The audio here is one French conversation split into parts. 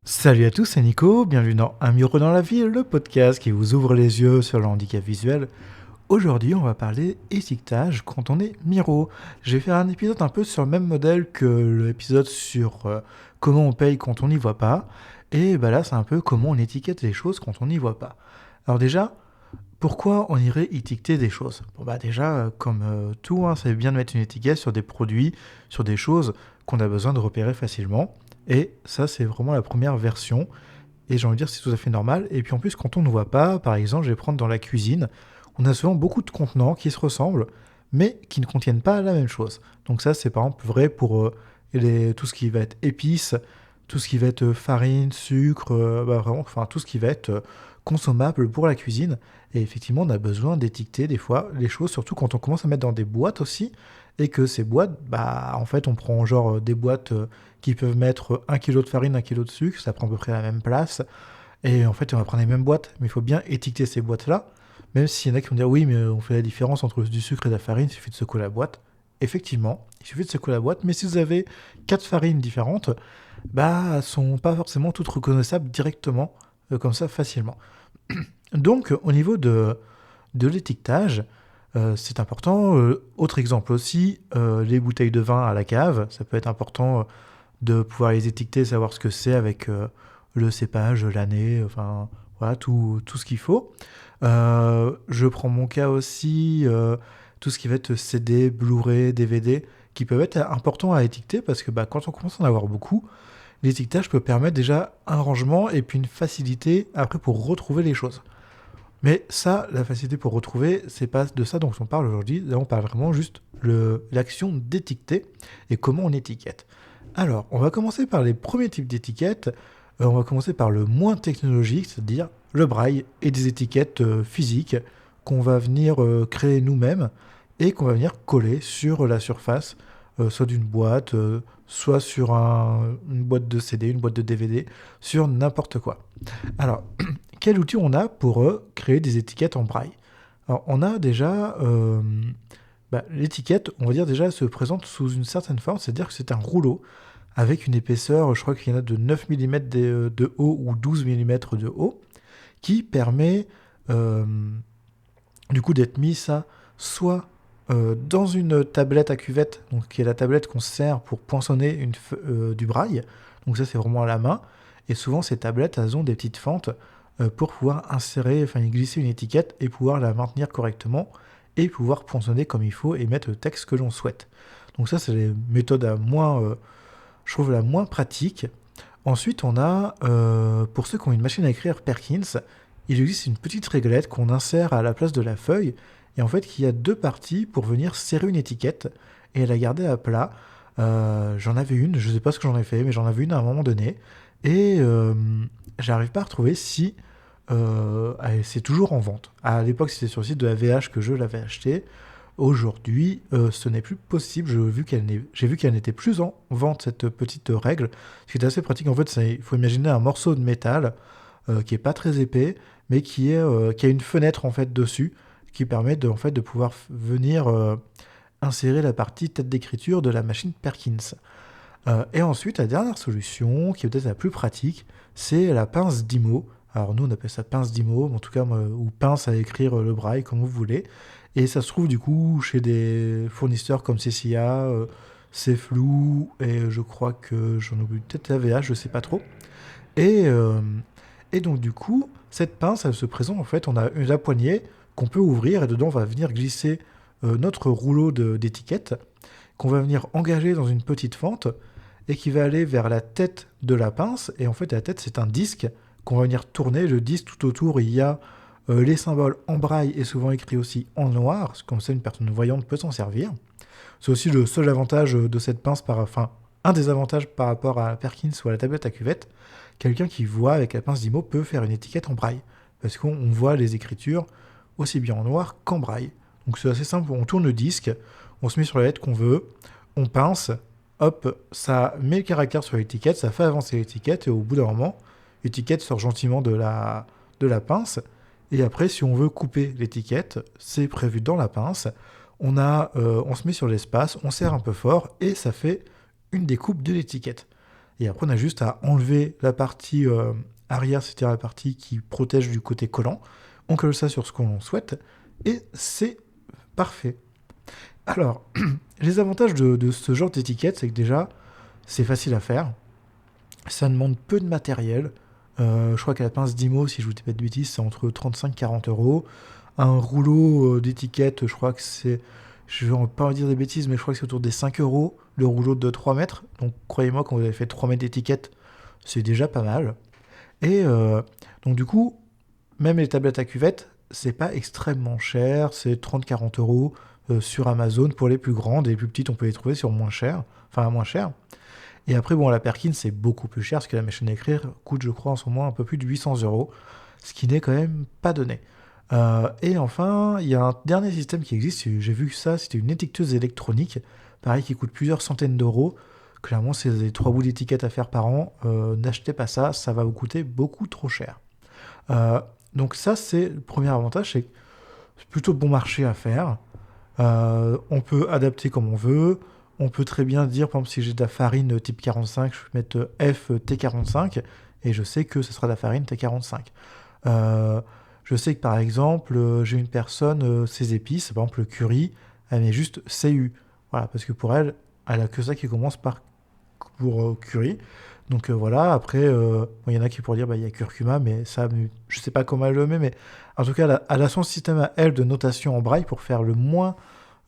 Salut à tous, c'est Nico, bienvenue dans Un micro dans la ville, le podcast qui vous ouvre les yeux sur le handicap visuel. Aujourd'hui, on va parler étiquetage quand on est miro. Je vais faire un épisode un peu sur le même modèle que l'épisode sur comment on paye quand on n'y voit pas. Et bah là, c'est un peu comment on étiquette les choses quand on n'y voit pas. Alors déjà, pourquoi on irait étiqueter des choses? Bon bah déjà, comme tout, c'est bien de mettre une étiquette sur des produits, sur des choses qu'on a besoin de repérer facilement. Et ça, c'est vraiment la première version. Et j'ai envie de dire, c'est tout à fait normal. Et puis en plus, quand on ne voit pas, par exemple, je vais prendre dans la cuisine, on a souvent beaucoup de contenants qui se ressemblent, mais qui ne contiennent pas la même chose. Donc ça, c'est par exemple vrai pour tout ce qui va être épices, tout ce qui va être farine, sucre, vraiment, enfin tout ce qui va être consommable pour la cuisine. Et effectivement, on a besoin d'étiqueter des fois les choses, surtout quand on commence à mettre dans des boîtes aussi, et que ces boîtes, bah en fait, on prend genre des boîtes qui peuvent mettre 1 kg de farine, 1 kg de sucre, ça prend à peu près la même place. Et en fait, on va prendre les mêmes boîtes, mais il faut bien étiqueter ces boîtes-là. Même s'il y en a qui vont dire oui, mais on fait la différence entre du sucre et de la farine, il suffit de secouer la boîte. Effectivement, il suffit de secouer la boîte, mais si vous avez 4 farines différentes, bah, elles sont pas forcément toutes reconnaissables directement, comme ça, facilement. Donc, au niveau de l'étiquetage, c'est important. Autre exemple aussi, les bouteilles de vin à la cave, ça peut être important de pouvoir les étiqueter, savoir ce que c'est avec le cépage, l'année, enfin voilà, tout ce qu'il faut. Je prends mon cas aussi, tout ce qui va être CD, Blu-ray, DVD, qui peuvent être importants à étiqueter parce que bah, quand on commence à en avoir beaucoup, l'étiquetage peut permettre déjà un rangement et puis une facilité après pour retrouver les choses. Mais ça, la facilité pour retrouver, c'est pas de ça dont on parle aujourd'hui. Là, on parle vraiment juste l'action d'étiqueter et comment on étiquette. Alors, on va commencer par les premiers types d'étiquettes. On va commencer par le moins technologique, c'est-à-dire le braille et des étiquettes physiques qu'on va venir créer nous-mêmes et qu'on va venir coller sur la surface, soit d'une boîte, soit sur une boîte de CD, une boîte de DVD, sur n'importe quoi. Alors, quel outil on a pour créer des étiquettes en braille? Alors, on a déjà l'étiquette, on va dire déjà, elle se présente sous une certaine forme, c'est-à-dire que c'est un rouleau avec une épaisseur, je crois qu'il y en a de 9 mm de haut ou 12 mm de haut, qui permet euh, du coup d'être mis ça soit dans une tablette à cuvette, donc qui est la tablette qu'on sert pour poinçonner du braille, donc ça c'est vraiment à la main, et souvent ces tablettes elles ont des petites fentes pour pouvoir insérer, enfin glisser une étiquette et pouvoir la maintenir correctement et pouvoir poinçonner comme il faut et mettre le texte que l'on souhaite. Donc ça c'est les méthodes je trouve la moins pratique. Ensuite on a, pour ceux qui ont une machine à écrire Perkins, il existe une petite réglette qu'on insère à la place de la feuille et en fait qui a deux parties pour venir serrer une étiquette et la garder à plat. J'en avais une, je sais pas ce que j'en ai fait, mais j'en avais une à un moment donné et j'arrive pas à retrouver si c'est toujours en vente. À l'époque, c'était sur le site de la VH que je l'avais acheté. Aujourd'hui, ce n'est plus possible. J'ai vu qu'elle n'était plus en vente, cette petite règle. Ce qui est assez pratique. En fait, il faut imaginer un morceau de métal qui est pas très épais, mais qui a une fenêtre en fait dessus, qui permet en fait, de pouvoir venir insérer la partie tête d'écriture de la machine Perkins. Et ensuite, la dernière solution, qui est peut-être la plus pratique, c'est la pince d'IMO. Alors nous, on appelle ça pince d'IMO, en tout cas, ou pince à écrire le braille, comme vous voulez. Et ça se trouve du coup chez des fournisseurs comme CCA, C'est Flou, et je crois que j'en oublie peut-être la VH, je sais pas trop. Et, euh, et donc du coup, cette pince, elle se présente en fait, on a la poignée qu'on peut ouvrir et dedans on va venir glisser notre rouleau d'étiquettes qu'on va venir engager dans une petite fente et qui va aller vers la tête de la pince. Et en fait, la tête, c'est un disque qu'on va venir tourner. Le disque, tout autour, il y a les symboles en braille et souvent écrits aussi en noir. Comme ça, une personne voyante peut s'en servir. C'est aussi le seul avantage de cette pince, enfin, un des avantages par rapport à la Perkins ou à la tablette à cuvette. Quelqu'un qui voit avec la pince d'IMO peut faire une étiquette en braille. Parce qu'on voit les écritures aussi bien en noir qu'en braille. Donc c'est assez simple, on tourne le disque, on se met sur la lettre qu'on veut, on pince, hop, ça met le caractère sur l'étiquette, ça fait avancer l'étiquette, et au bout d'un moment, l'étiquette sort gentiment de la pince, et après, si on veut couper l'étiquette, c'est prévu dans la pince, on se met sur l'espace, on serre un peu fort, et ça fait une découpe de l'étiquette. Et après, on a juste à enlever la partie arrière, c'est-à-dire la partie qui protège du côté collant. On colle ça sur ce qu'on souhaite et c'est parfait. Alors, les avantages de ce genre d'étiquette, c'est que déjà, c'est facile à faire. Ça demande peu de matériel. Je crois qu'à la pince Dymo, si je vous dis pas de bêtises, c'est entre 35 et 40 euros. Un rouleau d'étiquette, je crois que c'est... Je vais pas dire des bêtises, mais je crois que c'est autour des 5 euros, le rouleau de 3 mètres. Donc croyez-moi, quand vous avez fait 3 mètres d'étiquette, c'est déjà pas mal. Et donc du coup, même les tablettes à cuvette, c'est pas extrêmement cher, c'est 30-40 euros sur Amazon pour les plus grandes, et les plus petites, on peut les trouver sur moins cher, enfin à moins cher. Et après, bon, la Perkin, c'est beaucoup plus cher, parce que la machine à écrire coûte, je crois, en ce moment un peu plus de 800 euros, ce qui n'est quand même pas donné. Et enfin, il y a un dernier système qui existe, j'ai vu que ça, c'était une étiqueteuse électronique, pareil, qui coûte plusieurs centaines d'euros. Clairement, si vous avez 3 bouts d'étiquette à faire par an, n'achetez pas ça, ça va vous coûter beaucoup trop cher. Euh, donc ça, c'est le premier avantage, c'est plutôt bon marché à faire. On peut adapter comme on veut. On peut très bien dire, par exemple, si j'ai de la farine type 45, je peux mettre FT45 et je sais que ce sera de la farine T45. Je sais que par exemple, j'ai une personne, ses épices, par exemple le curry, elle met juste CU. Voilà, parce que pour elle, elle a que ça qui commence par pour curry. Donc voilà, après, il y en a qui pourraient dire, il y a curcuma, mais ça, je sais pas comment elle le met, mais en tout cas, elle a son système à elle de notation en braille pour faire le moins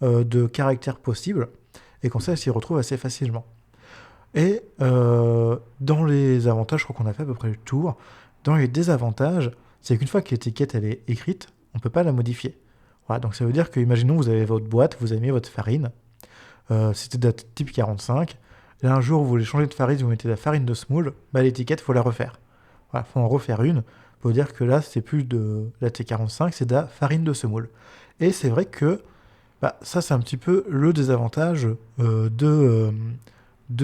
de caractères possible, et comme ça, elle s'y retrouve assez facilement. Et dans les avantages, je crois qu'on a fait à peu près le tour. Dans les désavantages, c'est qu'une fois que l'étiquette elle est écrite, on ne peut pas la modifier. Voilà, donc ça veut dire que, imaginons, vous avez votre boîte, vous avez mis votre farine, c'était de type 45, là un jour vous voulez changer de farine, vous mettez de la farine de semoule, l'étiquette, il faut la refaire. Voilà, faut en refaire une, pour dire que là, c'est plus de la T45, c'est de la farine de semoule. Et c'est vrai que ça, c'est un petit peu le désavantage de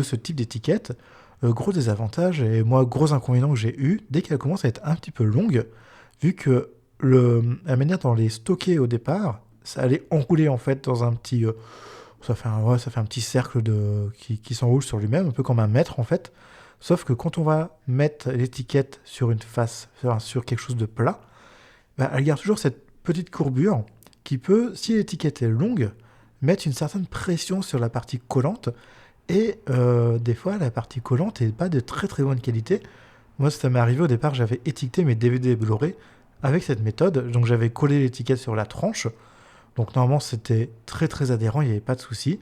ce type d'étiquette. Gros désavantage, et moi, gros inconvénient que j'ai eu, dès qu'elle commence à être un petit peu longue, vu que la manière dont on les stockait au départ, ça allait enrouler en fait dans un petit... ça fait un petit cercle qui s'enroule sur lui-même, un peu comme un mètre en fait. Sauf que quand on va mettre l'étiquette sur une face, sur quelque chose de plat, elle garde toujours cette petite courbure qui peut, si l'étiquette est longue, mettre une certaine pression sur la partie collante. Et des fois, la partie collante n'est pas de très très bonne qualité. Moi, ça m'est arrivé au départ, j'avais étiqueté mes DVD et Blu-ray avec cette méthode. Donc j'avais collé l'étiquette sur la tranche. Donc normalement, c'était très très adhérent, il n'y avait pas de souci.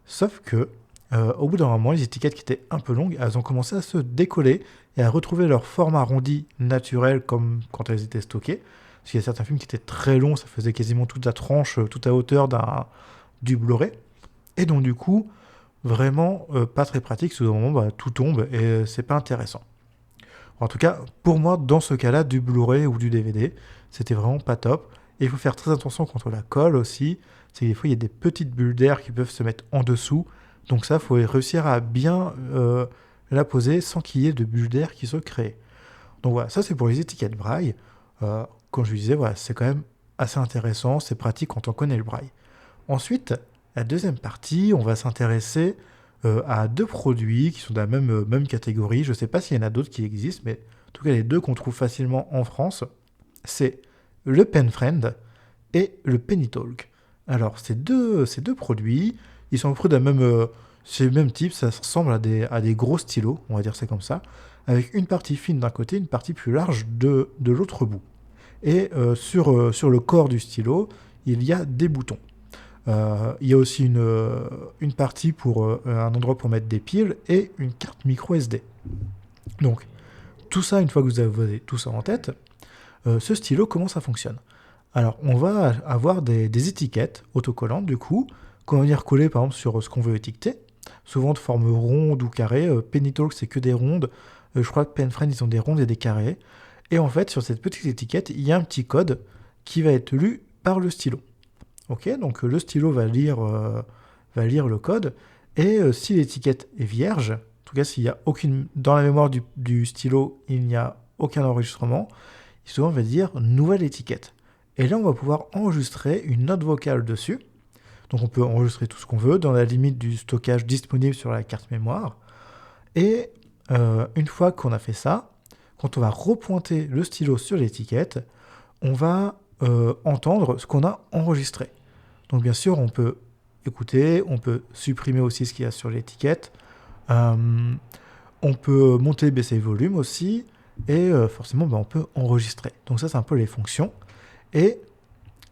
Sauf que, au bout d'un moment, les étiquettes qui étaient un peu longues, elles ont commencé à se décoller et à retrouver leur forme arrondie naturelle comme quand elles étaient stockées. Parce qu'il y a certains films qui étaient très longs, ça faisait quasiment toute la tranche, toute la hauteur du Blu-ray. Et donc du coup, vraiment pas très pratique, parce qu'au moment, tout tombe et c'est pas intéressant. En tout cas, pour moi, dans ce cas-là, du Blu-ray ou du DVD, c'était vraiment pas top. Et il faut faire très attention contre la colle aussi. C'est que des fois, il y a des petites bulles d'air qui peuvent se mettre en dessous. Donc ça, il faut réussir à bien la poser sans qu'il y ait de bulles d'air qui se créent. Donc voilà, ça c'est pour les étiquettes braille. Comme je vous disais, voilà, c'est quand même assez intéressant, c'est pratique quand on connaît le braille. Ensuite, la deuxième partie, on va s'intéresser à deux produits qui sont de la même catégorie. Je ne sais pas s'il y en a d'autres qui existent, mais en tout cas les deux qu'on trouve facilement en France, c'est le PenFriend et le PennyTalk. Alors ces deux produits, ils sont au c'est le même type, ça ressemble à des gros stylos, on va dire c'est comme ça, avec une partie fine d'un côté, une partie plus large de l'autre bout. Et sur le corps du stylo, il y a des boutons. Il y a aussi une partie pour un endroit pour mettre des piles et une carte micro SD. Donc, tout ça, une fois que vous avez tout ça en tête, ce stylo, comment ça fonctionne? Alors, on va avoir des étiquettes autocollantes, du coup, qu'on va venir coller, par exemple, sur ce qu'on veut étiqueter, souvent de forme ronde ou carrée. PennyTalk, c'est que des rondes. Je crois que PenFriend, ils ont des rondes et des carrés. Et en fait, sur cette petite étiquette, il y a un petit code qui va être lu par le stylo. Ok, donc le stylo va lire le code, et si l'étiquette est vierge, en tout cas s'il y a dans la mémoire du stylo, il n'y a aucun enregistrement, souvent on va dire nouvelle étiquette. Et là, on va pouvoir enregistrer une note vocale dessus. Donc on peut enregistrer tout ce qu'on veut dans la limite du stockage disponible sur la carte mémoire. Et une fois qu'on a fait ça, quand on va repointer le stylo sur l'étiquette, on va entendre ce qu'on a enregistré. Donc bien sûr, on peut écouter, on peut supprimer aussi ce qu'il y a sur l'étiquette, on peut monter, baisser le volume aussi, et forcément, on peut enregistrer. Donc ça, c'est un peu les fonctions. Et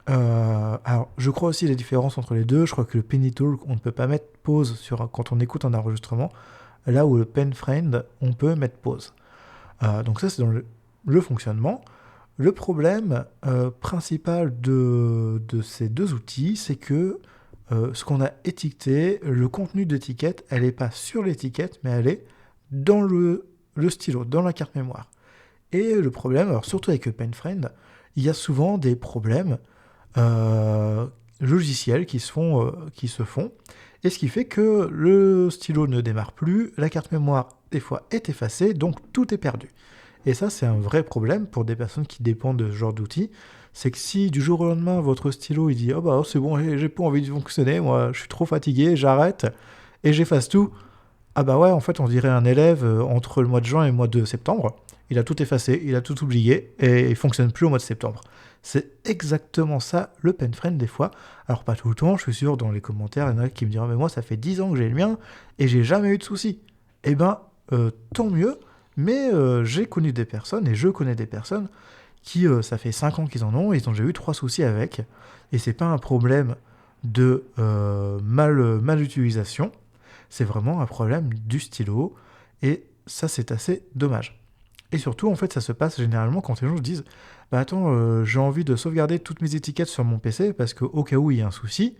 alors, je crois aussi les différences entre les deux. Je crois que le Penny Talk, on ne peut pas mettre pause quand on écoute un enregistrement, là où le PenFriend, on peut mettre pause. Donc ça, c'est dans le fonctionnement. Le problème principal de ces deux outils, c'est que ce qu'on a étiqueté, le contenu d'étiquette, elle n'est pas sur l'étiquette, mais elle est dans le stylo, dans la carte mémoire. Et le problème, alors surtout avec le PenFriend, il y a souvent des problèmes logiciels qui se font, et ce qui fait que le stylo ne démarre plus, la carte mémoire des fois est effacée, donc tout est perdu. Et ça, c'est un vrai problème pour des personnes qui dépendent de ce genre d'outils. C'est que si du jour au lendemain, votre stylo il dit « Oh bah c'est bon, j'ai pas envie de fonctionner, moi je suis trop fatigué, j'arrête et j'efface tout », ah bah ouais, en fait on dirait un élève entre le mois de juin et le mois de septembre, il a tout effacé, il a tout oublié et il fonctionne plus au mois de septembre. C'est exactement ça le PenFriend des fois. Alors pas tout le temps, je suis sûr dans les commentaires, il y en a qui me diront « Mais moi ça fait 10 ans que j'ai le mien et j'ai jamais eu de soucis ». Eh ben tant mieux. Mais j'ai connu des personnes, et je connais des personnes, qui, ça fait 5 ans qu'ils en ont, et ils ont déjà eu 3 soucis avec. Et c'est pas un problème de mal utilisation, c'est vraiment un problème du stylo, et ça c'est assez dommage. Et surtout, en fait, ça se passe généralement quand les gens se disent « Bah attends, j'ai envie de sauvegarder toutes mes étiquettes sur mon PC, parce qu'au cas où il y a un souci,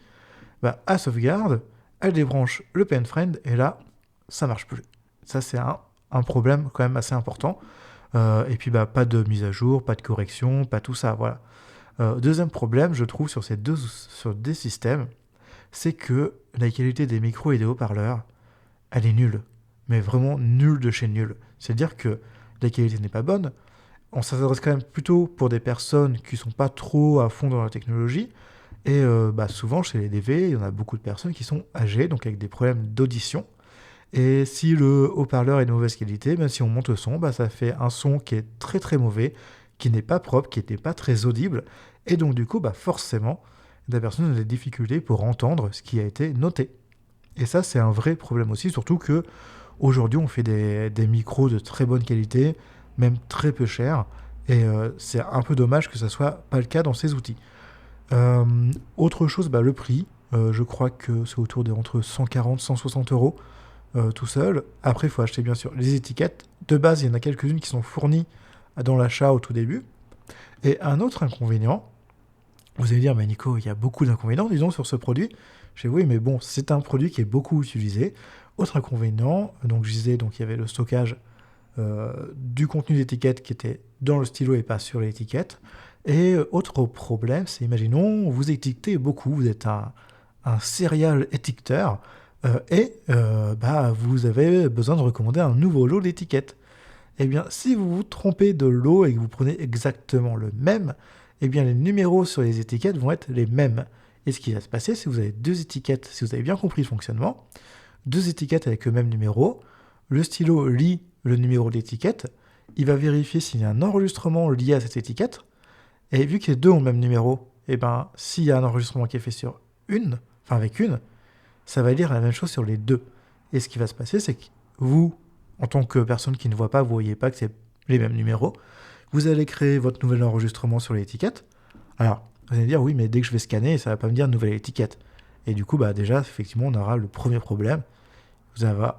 bah à sauvegarde, elle débranche le PenFriend, et là, ça marche plus. » Ça c'est un problème quand même assez important. Et puis pas de mise à jour, pas de correction, pas tout ça, voilà. Deuxième problème, je trouve, sur des systèmes, c'est que la qualité des micros et des haut-parleurs, elle est nulle. Mais vraiment nulle de chez nulle. C'est-à-dire que la qualité n'est pas bonne. On s'adresse quand même plutôt pour des personnes qui sont pas trop à fond dans la technologie. Et souvent, chez les DV, il y en a beaucoup de personnes qui sont âgées, donc avec des problèmes d'audition. Et si le haut-parleur est de mauvaise qualité, même si on monte le son, ça fait un son qui est très très mauvais, qui n'est pas propre, qui n'est pas très audible. Et donc du coup, forcément, la personne a des difficultés pour entendre ce qui a été noté. Et ça, c'est un vrai problème aussi, surtout que aujourd'hui, on fait des micros de très bonne qualité, même très peu chers. Et c'est un peu dommage que ça soit pas le cas dans ces outils. Autre chose, le prix. Je crois que c'est autour entre 140 et 160 euros. Tout seul. Après, il faut acheter bien sûr les étiquettes. De base, il y en a quelques-unes qui sont fournies dans l'achat au tout début. Et un autre inconvénient, vous allez dire, mais Nico, il y a beaucoup d'inconvénients, disons, sur ce produit. Je dis oui, mais bon, c'est un produit qui est beaucoup utilisé. Autre inconvénient, donc je disais, il y avait le stockage du contenu d'étiquette qui était dans le stylo et pas sur l'étiquette. Et autre problème, c'est, imaginons, vous étiquetez beaucoup, vous êtes un serial étiqueteur, vous avez besoin de recommander un nouveau lot d'étiquettes. Eh bien, si vous vous trompez de lot et que vous prenez exactement le même, eh bien, les numéros sur les étiquettes vont être les mêmes. Et ce qui va se passer, c'est que vous avez deux étiquettes, si vous avez bien compris le fonctionnement, deux étiquettes avec le même numéro, le stylo lit le numéro de l'étiquette, il va vérifier s'il y a un enregistrement lié à cette étiquette, et vu que les deux ont le même numéro, s'il y a un enregistrement qui est fait avec une, ça va lire la même chose sur les deux. Et ce qui va se passer, c'est que vous, en tant que personne qui ne voit pas, vous ne voyez pas que c'est les mêmes numéros, vous allez créer votre nouvel enregistrement sur l'étiquette. Alors, vous allez dire, oui, mais dès que je vais scanner, ça ne va pas me dire nouvelle étiquette. Et du coup, déjà, effectivement, on aura le premier problème.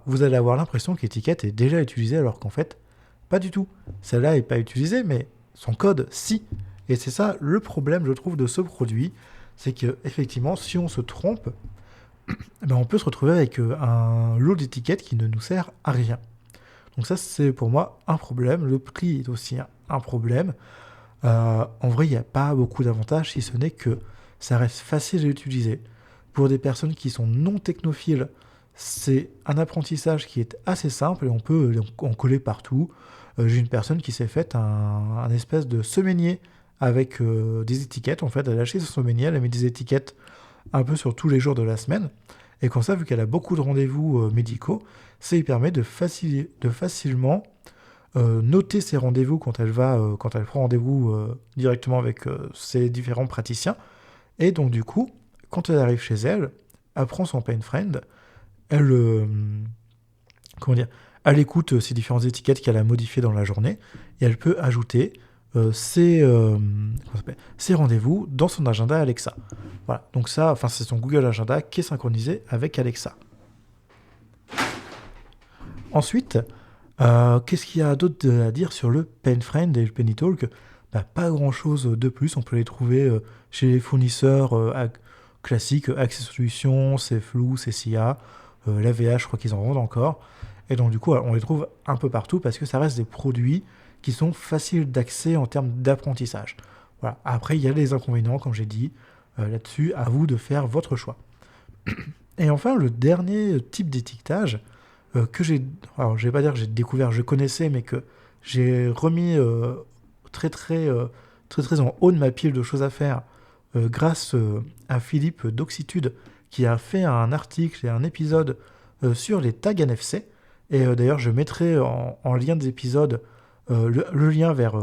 Vous allez avoir l'impression que l'étiquette est déjà utilisée, alors qu'en fait, pas du tout. Celle-là n'est pas utilisée, mais son code, si. Et c'est ça le problème, je trouve, de ce produit. C'est qu'effectivement, si on se trompe, on peut se retrouver avec un lot d'étiquettes qui ne nous sert à rien. Donc ça, c'est pour moi un problème. Le prix est aussi un problème. En vrai, il n'y a pas beaucoup d'avantages, si ce n'est que ça reste facile à utiliser. Pour des personnes qui sont non technophiles, c'est un apprentissage qui est assez simple et on peut en coller partout. J'ai une personne qui s'est faite un espèce de semainier avec des étiquettes. En fait, elle a acheté son semainier, elle a mis des étiquettes un peu sur tous les jours de la semaine. Et comme ça, vu qu'elle a beaucoup de rendez-vous médicaux, ça lui permet de facilement noter ses rendez-vous quand quand elle prend rendez-vous directement avec ses différents praticiens. Et donc du coup, quand elle arrive chez elle, elle prend son pain friend, elle, comment dire, elle écoute ces différentes étiquettes qu'elle a modifiées dans la journée et elle peut ajouter ses rendez-vous dans son agenda Alexa. Voilà, donc ça, enfin c'est son Google Agenda qui est synchronisé avec Alexa. Ensuite, qu'est-ce qu'il y a d'autre à dire sur le Pen Friend et le Penny Talk? Pas grand-chose de plus, on peut les trouver chez les fournisseurs classiques, Access Solutions, CFLOO, CCA, l'AVH, je crois qu'ils en vendent encore. Et donc du coup, on les trouve un peu partout parce que ça reste des produits qui sont faciles d'accès en termes d'apprentissage. Voilà. Après, il y a les inconvénients, comme j'ai dit, là-dessus, à vous de faire votre choix. Et enfin, le dernier type d'étiquetage que alors je vais pas dire que j'ai découvert, je connaissais, mais que j'ai remis très en haut de ma pile de choses à faire grâce à Philippe d'Oxitude qui a fait un article et un épisode sur les tags NFC. Et d'ailleurs, je mettrai en lien des épisodes le lien vers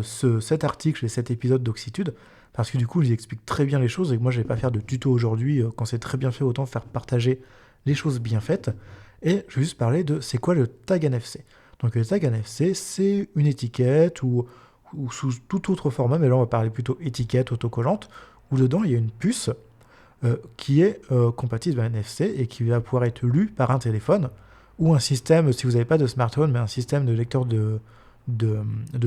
cet article et cet épisode d'Oxitude, parce que du coup, ils expliquent très bien les choses et que moi, je vais pas faire de tuto aujourd'hui. Quand c'est très bien fait, autant faire partager les choses bien faites. Et je vais juste parler de c'est quoi le tag NFC. Donc le tag NFC, c'est une étiquette ou sous tout autre format, mais là on va parler plutôt étiquette autocollante, où dedans il y a une puce qui est compatible à NFC et qui va pouvoir être lue par un téléphone ou un système, si vous n'avez pas de smartphone, mais un système de lecteur de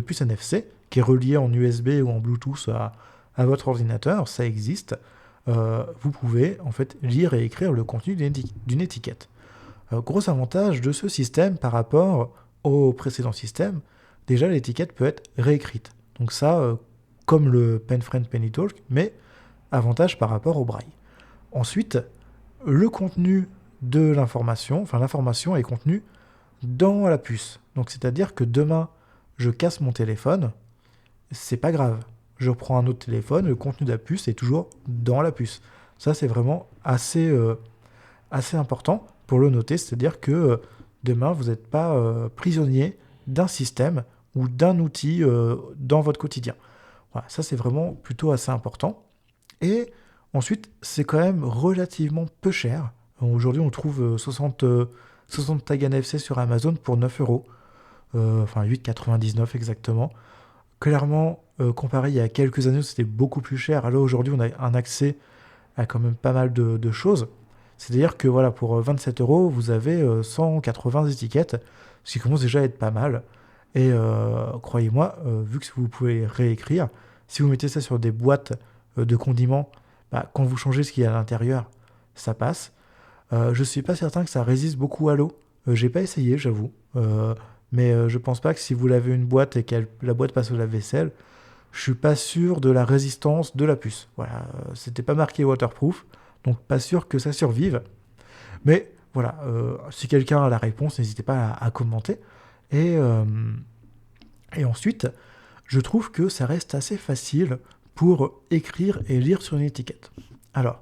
puce NFC qui est relié en USB ou en Bluetooth à votre ordinateur, ça existe. Vous pouvez en fait lire et écrire le contenu d'une étiquette. Gros avantage de ce système par rapport au précédent système, déjà l'étiquette peut être réécrite. Donc ça, comme le PenFriend Penny Talk, mais avantage par rapport au braille. Ensuite, le contenu de l'information, enfin l'information est contenue dans la puce. Donc c'est-à-dire que demain, je casse mon téléphone, c'est pas grave. Je reprends un autre téléphone, le contenu de la puce est toujours dans la puce. Ça, c'est vraiment assez important pour le noter, c'est-à-dire que demain, vous n'êtes pas prisonnier d'un système ou d'un outil dans votre quotidien. Voilà, ça, c'est vraiment plutôt assez important. Et ensuite, c'est quand même relativement peu cher. Aujourd'hui, on trouve 60 tags NFC sur Amazon pour 9 €. Enfin, 8,99 exactement. Clairement, comparé il y a quelques années, c'était beaucoup plus cher. Alors aujourd'hui, on a un accès à quand même pas mal de choses. C'est-à-dire que voilà, pour 27 €, vous avez 180 étiquettes, ce qui commence déjà à être pas mal. Et croyez-moi, vu que vous pouvez réécrire, si vous mettez ça sur des boîtes de condiments, quand vous changez ce qu'il y a à l'intérieur, ça passe. Je suis pas certain que ça résiste beaucoup à l'eau. J'ai pas essayé, j'avoue. Mais je pense pas que si vous lavez une boîte et que la boîte passe au lave-vaisselle, je suis pas sûr de la résistance de la puce. Voilà, c'était pas marqué waterproof, donc pas sûr que ça survive. Mais voilà, si quelqu'un a la réponse, n'hésitez pas à commenter. Et ensuite, je trouve que ça reste assez facile pour écrire et lire sur une étiquette. Alors,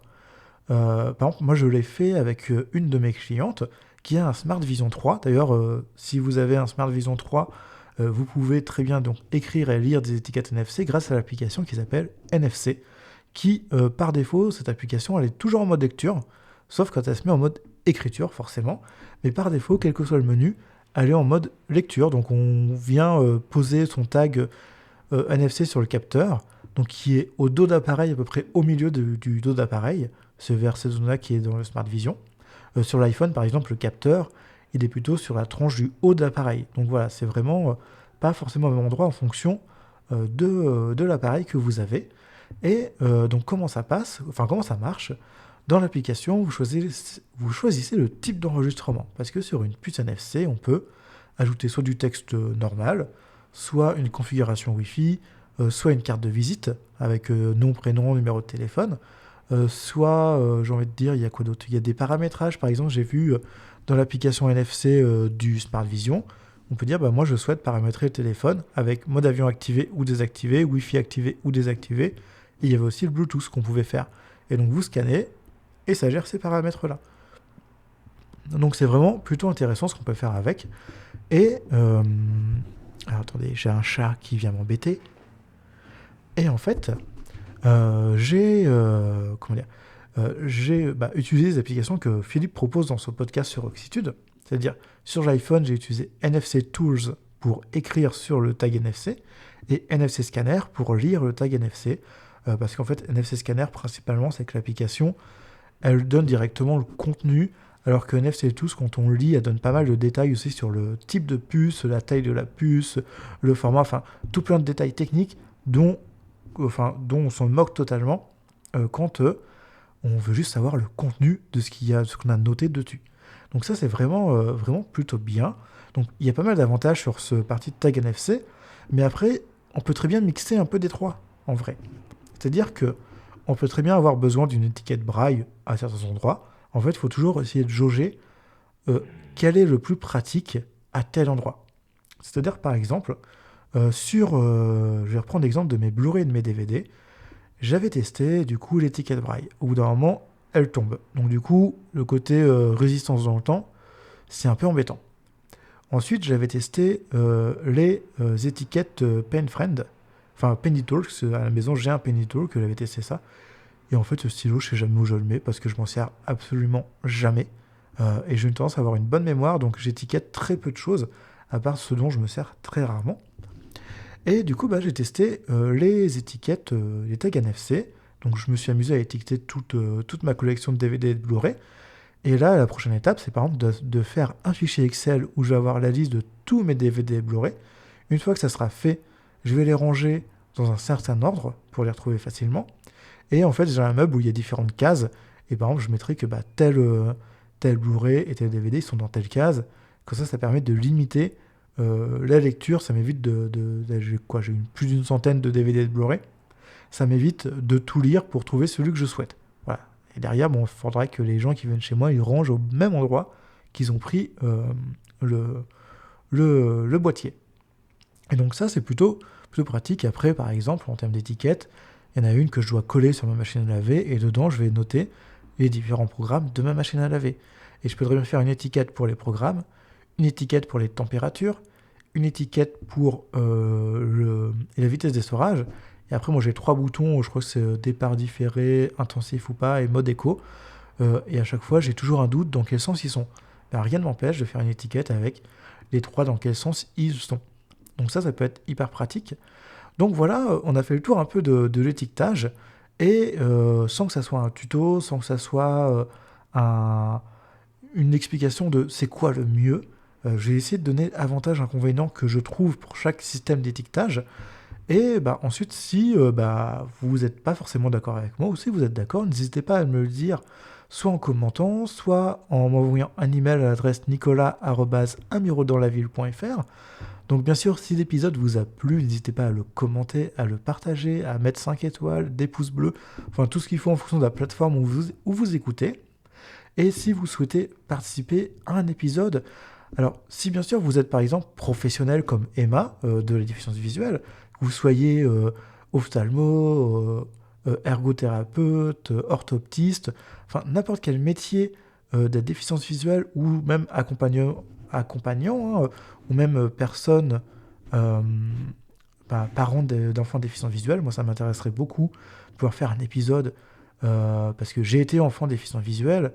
par exemple, moi je l'ai fait avec une de mes clientes qui a un Smart Vision 3. D'ailleurs, si vous avez un Smart Vision 3, vous pouvez très bien donc écrire et lire des étiquettes NFC grâce à l'application qui s'appelle NFC, qui par défaut, cette application, elle est toujours en mode lecture, sauf quand elle se met en mode écriture forcément, mais par défaut, quel que soit le menu, elle est en mode lecture, donc on vient poser son tag NFC sur le capteur, donc qui est au dos d'appareil, à peu près au milieu du dos d'appareil, c'est vers cette zone-là qui est dans le Smart Vision. Sur l'iPhone, par exemple, le capteur, il est plutôt sur la tranche du haut de l'appareil. Donc voilà, c'est vraiment pas forcément au même endroit en fonction de l'appareil que vous avez. Et donc comment ça marche? Dans l'application, vous choisissez le type d'enregistrement. Parce que sur une puce NFC, on peut ajouter soit du texte normal, soit une configuration Wi-Fi, soit une carte de visite avec nom, prénom, numéro de téléphone, soit, j'ai envie de dire, il y a quoi d'autre? Il y a des paramétrages, par exemple, j'ai vu dans l'application NFC du Smart Vision, on peut dire, moi je souhaite paramétrer le téléphone avec mode avion activé ou désactivé, Wi-Fi activé ou désactivé, et il y avait aussi le Bluetooth qu'on pouvait faire. Et donc vous scannez, et ça gère ces paramètres-là. Donc c'est vraiment plutôt intéressant ce qu'on peut faire avec. Et alors attendez, j'ai un chat qui vient m'embêter. Et en fait, j'ai utilisé les applications que Philippe propose dans son podcast sur Oxitude. C'est-à-dire, sur l'iPhone, j'ai utilisé NFC Tools pour écrire sur le tag NFC et NFC Scanner pour lire le tag NFC. Parce qu'en fait, NFC Scanner, principalement, c'est que l'application, elle donne directement le contenu, alors que NFC Tools, quand on lit, elle donne pas mal de détails aussi sur le type de puce, la taille de la puce, le format, enfin, tout plein de détails techniques dont on s'en moque totalement quand on veut juste savoir le contenu de ce qu'on a noté dessus. Donc ça, c'est vraiment plutôt bien. Donc il y a pas mal d'avantages sur ce parti de tag NFC, mais après, on peut très bien mixer un peu des trois, en vrai. C'est-à-dire que on peut très bien avoir besoin d'une étiquette braille à certains endroits. En fait, il faut toujours essayer de jauger quel est le plus pratique à tel endroit. C'est-à-dire, par exemple, je vais reprendre l'exemple de mes Blu-ray et de mes DVD. J'avais testé, du coup, l'étiquette braille. Au bout d'un moment, elle tombe. Donc, du coup, le côté résistance dans le temps, c'est un peu embêtant. Ensuite, j'avais testé les étiquettes PenFriend, enfin Pennytool, parce qu'à la maison, j'ai un Pennytool que j'avais testé ça. Et en fait, ce stylo, je sais jamais où je le mets parce que je m'en sers absolument jamais. Et j'ai une tendance à avoir une bonne mémoire, donc j'étiquette très peu de choses, à part ce dont je me sers très rarement. Et du coup, j'ai testé les étiquettes, les tags NFC. Donc je me suis amusé à étiqueter toute ma collection de DVD et de Blu-ray. Et là, la prochaine étape, c'est par exemple de faire un fichier Excel où je vais avoir la liste de tous mes DVD et Blu-ray. Une fois que ça sera fait, je vais les ranger dans un certain ordre pour les retrouver facilement. Et en fait, j'ai un meuble où il y a différentes cases. Et par exemple, je mettrai que tel Blu-ray et tel DVD sont dans telle case. Comme ça permet de limiter la lecture. Ça m'évite j'ai plus d'une centaine de DVD et de Blu-ray. Ça m'évite de tout lire pour trouver celui que je souhaite. Voilà. Et derrière, il faudrait que les gens qui viennent chez moi, ils rangent au même endroit qu'ils ont pris le boîtier. Et donc ça, c'est plutôt pratique. Après, par exemple, en termes d'étiquettes, il y en a une que je dois coller sur ma machine à laver et dedans, je vais noter les différents programmes de ma machine à laver. Et je peux très bien faire une étiquette pour les programmes, une étiquette pour les températures, une étiquette pour la vitesse d'essorage. Et après, moi, j'ai 3 boutons, je crois que c'est départ différé, intensif ou pas, et mode éco. Et à chaque fois, j'ai toujours un doute dans quel sens ils sont. Rien ne m'empêche de faire une étiquette avec les 3 dans quel sens ils sont. Donc ça peut être hyper pratique. Donc voilà, on a fait le tour un peu de l'étiquetage, et sans que ça soit un tuto, sans que ça soit une explication de c'est quoi le mieux, j'ai essayé de donner avantages et inconvénients que je trouve pour chaque système d'étiquetage. Et ensuite, si vous n'êtes pas forcément d'accord avec moi, ou si vous êtes d'accord, n'hésitez pas à me le dire, soit en commentant, soit en m'envoyant un email à l'adresse nicolas@unbureaudanslaville.fr. Donc bien sûr, si l'épisode vous a plu, n'hésitez pas à le commenter, à le partager, à mettre 5 étoiles, des pouces bleus, enfin tout ce qu'il faut en fonction de la plateforme où vous écoutez. Et si vous souhaitez participer à un épisode, alors si bien sûr vous êtes par exemple professionnel comme Emma de la déficience visuelle, que vous soyez ophtalmo, ergothérapeute, orthoptiste, enfin n'importe quel métier de la déficience visuelle ou même accompagnant, ou même personne, parents d'enfants déficients visuels, moi ça m'intéresserait beaucoup de pouvoir faire un épisode parce que j'ai été enfant déficient visuel,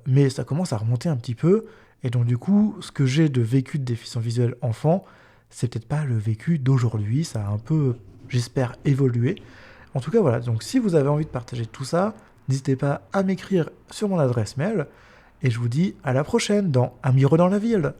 mais ça commence à remonter un petit peu, et donc du coup, ce que j'ai de vécu de déficient visuel enfant, c'est peut-être pas le vécu d'aujourd'hui, ça a un peu, j'espère, évolué. En tout cas, voilà, donc si vous avez envie de partager tout ça, n'hésitez pas à m'écrire sur mon adresse mail, et je vous dis à la prochaine dans Un Miro dans la ville.